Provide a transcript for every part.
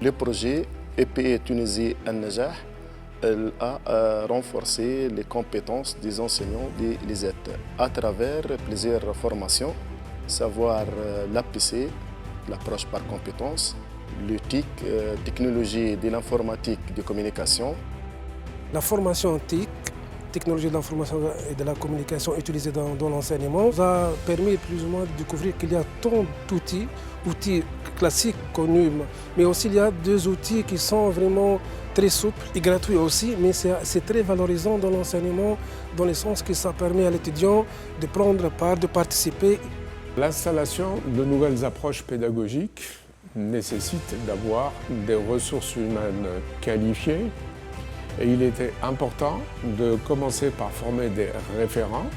Le projet EPE Tunisie Al-Najah a renforcé les compétences des enseignants de l'ISET à travers plusieurs formations, savoir l'APC, l'approche par compétences, le TIC, technologie de l'informatique de communication. La formation TIC, technologie de l'information et de la communication utilisée dans l'enseignement, nous a permis plus ou moins de découvrir qu'il y a tant d'outils, outils classiques connus, mais aussi il y a deux outils qui sont vraiment très souples et gratuits aussi, mais c'est très valorisant dans l'enseignement, dans le sens que ça permet à l'étudiant de prendre part, de participer. L'installation de nouvelles approches pédagogiques nécessite d'avoir des ressources humaines qualifiées. Et il était important de commencer par former des référents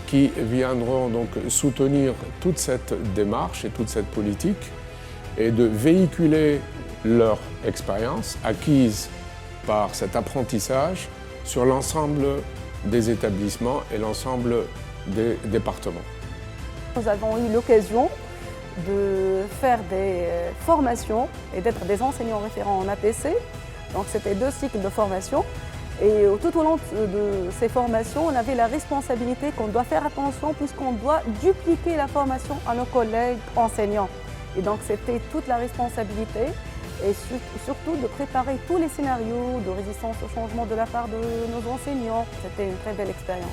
qui viendront donc soutenir toute cette démarche et toute cette politique et de véhiculer leur expérience acquise par cet apprentissage sur l'ensemble des établissements et l'ensemble des départements. Nous avons eu l'occasion de faire des formations et d'être des enseignants référents en APC. Donc c'était 2 cycles de formation et tout au long de ces formations, on avait la responsabilité qu'on doit faire attention puisqu'on doit dupliquer la formation à nos collègues enseignants. Et donc c'était toute la responsabilité et surtout de préparer tous les scénarios de résistance au changement de la part de nos enseignants. C'était une très belle expérience.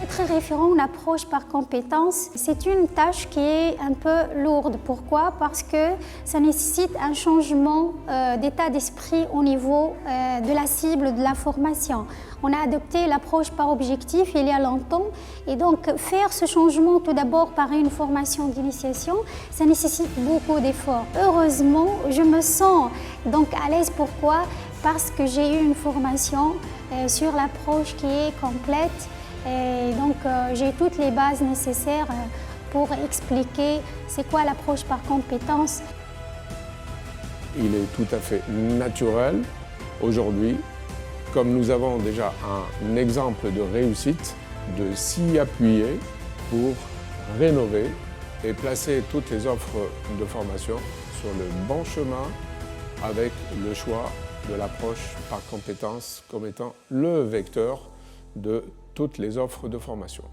Être référent en approche par compétence, c'est une tâche qui est un peu lourde. Pourquoi? Parce que ça nécessite un changement d'état d'esprit au niveau de la cible de la formation. On a adopté l'approche par objectif il y a longtemps et donc faire ce changement tout d'abord par une formation d'initiation, ça nécessite beaucoup d'efforts. Heureusement, je me sens donc à l'aise. Pourquoi? Parce que j'ai eu une formation sur l'approche qui est complète. Et donc j'ai toutes les bases nécessaires pour expliquer c'est quoi l'approche par compétence. Il est tout à fait naturel aujourd'hui, comme nous avons déjà un exemple de réussite, de s'y appuyer pour rénover et placer toutes les offres de formation sur le bon chemin avec le choix de l'approche par compétence comme étant le vecteur de toutes les offres de formation.